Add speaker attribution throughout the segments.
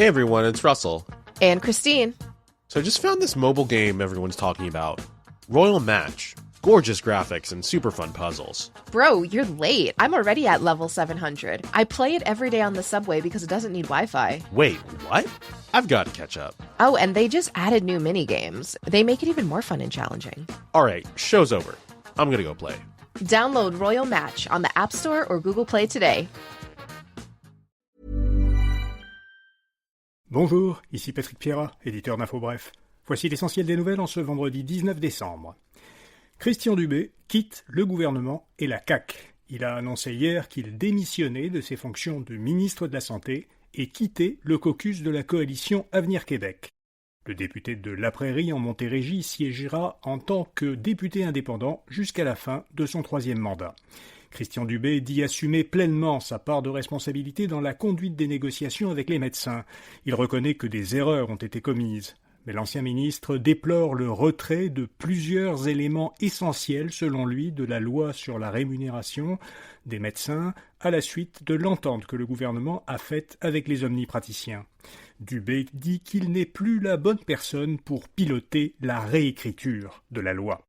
Speaker 1: Hey everyone, it's Russell.
Speaker 2: And Christine.
Speaker 1: So I just found this mobile game everyone's talking about. Royal Match. Gorgeous graphics and super fun puzzles.
Speaker 2: Bro, you're late. I'm already at level 700. I play it every day on the subway because it doesn't need Wi-Fi.
Speaker 1: Wait, what? I've got to catch up.
Speaker 2: Oh, and they just added new mini-games. They make it even more fun and challenging.
Speaker 1: Alright, show's over. I'm gonna go play.
Speaker 2: Download Royal Match on the App Store or Google Play today.
Speaker 3: Bonjour, ici Patrick Pierrat, éditeur d'Info Bref. Voici l'essentiel des nouvelles en ce vendredi 19 décembre. Christian Dubé quitte le gouvernement et la CAQ. Il a annoncé hier qu'il démissionnait de ses fonctions de ministre de la Santé et quittait le caucus de la coalition Avenir Québec. Le député de La Prairie en Montérégie siégera en tant que député indépendant jusqu'à la fin de son 3e mandat. Christian Dubé dit assumer pleinement sa part de responsabilité dans la conduite des négociations avec les médecins. Il reconnaît que des erreurs ont été commises. Mais l'ancien ministre déplore le retrait de plusieurs éléments essentiels, selon lui, de la loi sur la rémunération des médecins à la suite de l'entente que le gouvernement a faite avec les omnipraticiens. Dubé dit qu'il n'est plus la bonne personne pour piloter la réécriture de la loi.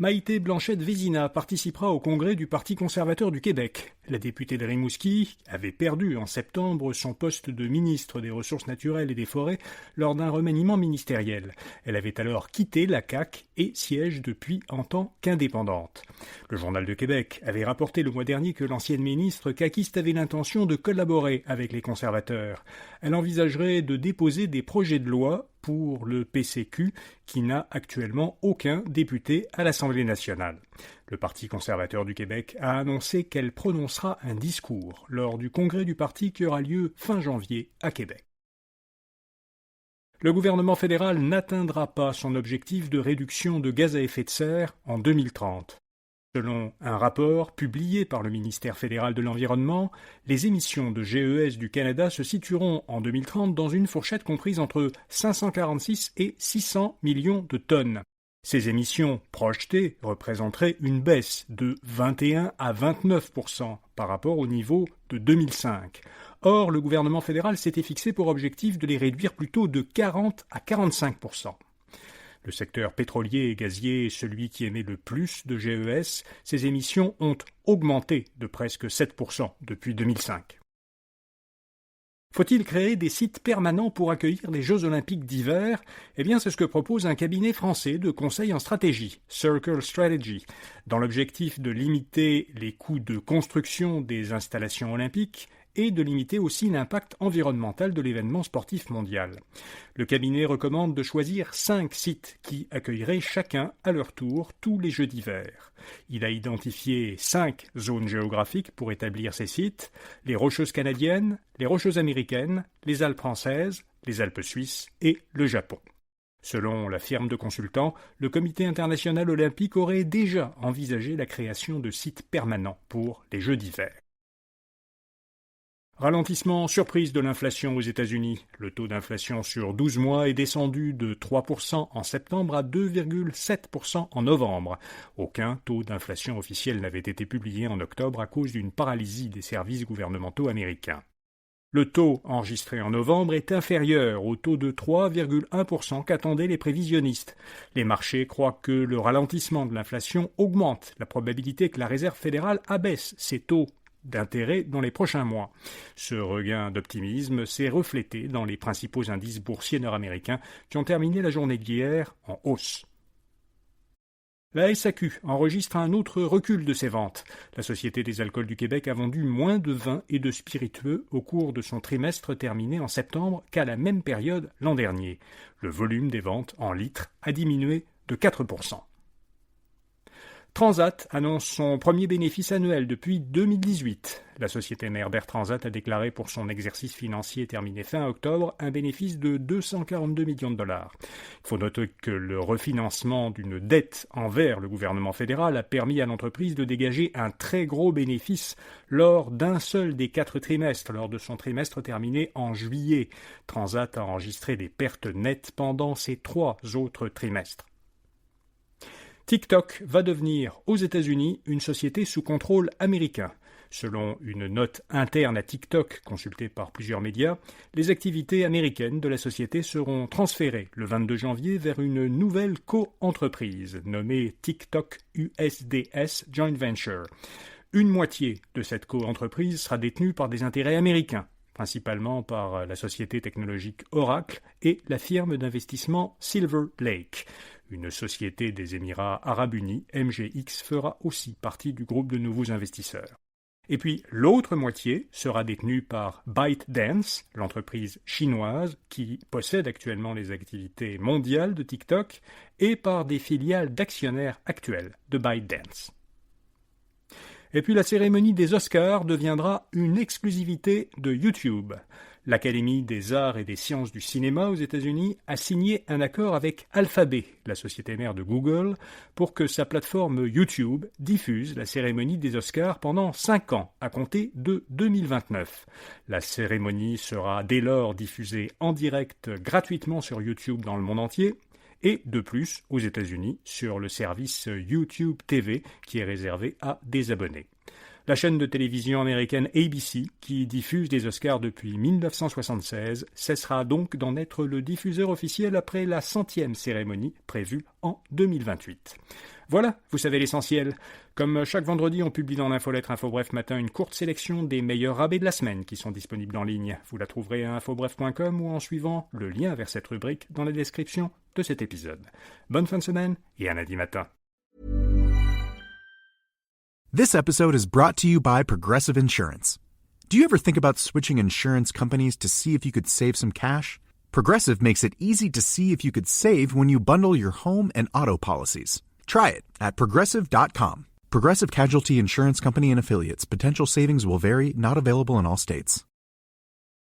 Speaker 3: Maïté Blanchette-Vézina participera au congrès du Parti conservateur du Québec. La députée de Rimouski avait perdu en septembre son poste de ministre des Ressources naturelles et des Forêts lors d'un remaniement ministériel. Elle avait alors quitté la CAQ et siège depuis en tant qu'indépendante. Le Journal de Québec avait rapporté le mois dernier que l'ancienne ministre caquiste avait l'intention de collaborer avec les conservateurs. Elle envisagerait de déposer des projets de loi pour le PCQ, qui n'a actuellement aucun député à l'Assemblée nationale. Le Parti conservateur du Québec a annoncé qu'elle prononcera un discours lors du congrès du parti qui aura lieu fin janvier à Québec. Le gouvernement fédéral n'atteindra pas son objectif de réduction de gaz à effet de serre en 2030. Selon un rapport publié par le ministère fédéral de l'Environnement, les émissions de GES du Canada se situeront en 2030 dans une fourchette comprise entre 546 et 600 millions de tonnes. Ces émissions projetées représenteraient une baisse de 21 à 29% par rapport au niveau de 2005. Or, le gouvernement fédéral s'était fixé pour objectif de les réduire plutôt de 40 à 45%. Le secteur pétrolier et gazier est celui qui émet le plus de GES. Ces émissions ont augmenté de presque 7% depuis 2005. Faut-il créer des sites permanents pour accueillir les Jeux olympiques d'hiver ? Eh bien, c'est ce que propose un cabinet français de conseil en stratégie, Circle Strategy, dans l'objectif de limiter les coûts de construction des installations olympiques et de limiter aussi l'impact environnemental de l'événement sportif mondial. Le cabinet recommande de choisir 5 sites qui accueilleraient chacun à leur tour tous les Jeux d'hiver. Il a identifié 5 zones géographiques pour établir ces sites: les Rocheuses canadiennes, les Rocheuses américaines, les Alpes françaises, les Alpes suisses et le Japon. Selon la firme de consultants, le Comité international olympique aurait déjà envisagé la création de sites permanents pour les Jeux d'hiver. Ralentissement surprise de l'inflation aux États-Unis. Le taux d'inflation sur 12 mois est descendu de 3% en septembre à 2,7% en novembre. Aucun taux d'inflation officiel n'avait été publié en octobre à cause d'une paralysie des services gouvernementaux américains. Le taux enregistré en novembre est inférieur au taux de 3,1% qu'attendaient les prévisionnistes. Les marchés croient que le ralentissement de l'inflation augmente la probabilité que la Réserve fédérale abaisse ses taux d'intérêt dans les prochains mois. Ce regain d'optimisme s'est reflété dans les principaux indices boursiers nord-américains qui ont terminé la journée d'hier en hausse. La SAQ enregistre un autre recul de ses ventes. La Société des alcools du Québec a vendu moins de vin et de spiritueux au cours de son trimestre terminé en septembre qu'à la même période l'an dernier. Le volume des ventes en litres a diminué de 4%. Transat annonce son premier bénéfice annuel depuis 2018. La société mère Air Transat a déclaré pour son exercice financier terminé fin octobre un bénéfice de 242 millions de dollars. Il faut noter que le refinancement d'une dette envers le gouvernement fédéral a permis à l'entreprise de dégager un très gros bénéfice lors d'un seul des 4 trimestres, lors de son trimestre terminé en juillet. Transat a enregistré des pertes nettes pendant ces 3 autres trimestres. TikTok va devenir aux États-Unis une société sous contrôle américain. Selon une note interne à TikTok consultée par plusieurs médias, les activités américaines de la société seront transférées le 22 janvier vers une nouvelle co-entreprise nommée TikTok USDS Joint Venture. Une moitié de cette co-entreprise sera détenue par des intérêts américains, principalement par la société technologique Oracle et la firme d'investissement Silver Lake. Une société des Émirats arabes unis, MGX, fera aussi partie du groupe de nouveaux investisseurs. Et puis l'autre moitié sera détenue par ByteDance, l'entreprise chinoise qui possède actuellement les activités mondiales de TikTok, et par des filiales d'actionnaires actuels de ByteDance. Et puis la cérémonie des Oscars deviendra une exclusivité de YouTube. L'Académie des arts et des sciences du cinéma aux États-Unis a signé un accord avec Alphabet, la société mère de Google, pour que sa plateforme YouTube diffuse la cérémonie des Oscars pendant 5 ans, à compter de 2029. La cérémonie sera dès lors diffusée en direct gratuitement sur YouTube dans le monde entier, et de plus aux États-Unis sur le service YouTube TV qui est réservé à des abonnés. La chaîne de télévision américaine ABC, qui diffuse des Oscars depuis 1976, cessera donc d'en être le diffuseur officiel après la 100e cérémonie prévue en 2028. Voilà, vous savez l'essentiel. Comme chaque vendredi, on publie dans l'infolettre InfoBref Matin une courte sélection des meilleurs rabais de la semaine qui sont disponibles en ligne. Vous la trouverez à infobref.com ou en suivant le lien vers cette rubrique dans la description de cet épisode. Bonne fin de semaine et à lundi matin.
Speaker 4: This episode is brought to you by Progressive Insurance. Do you ever think about switching insurance companies to see if you could save some cash? Progressive makes it easy to see if you could save when you bundle your home and auto policies. Try it at Progressive.com. Progressive Casualty Insurance Company and Affiliates. Potential savings will vary, not available in all states.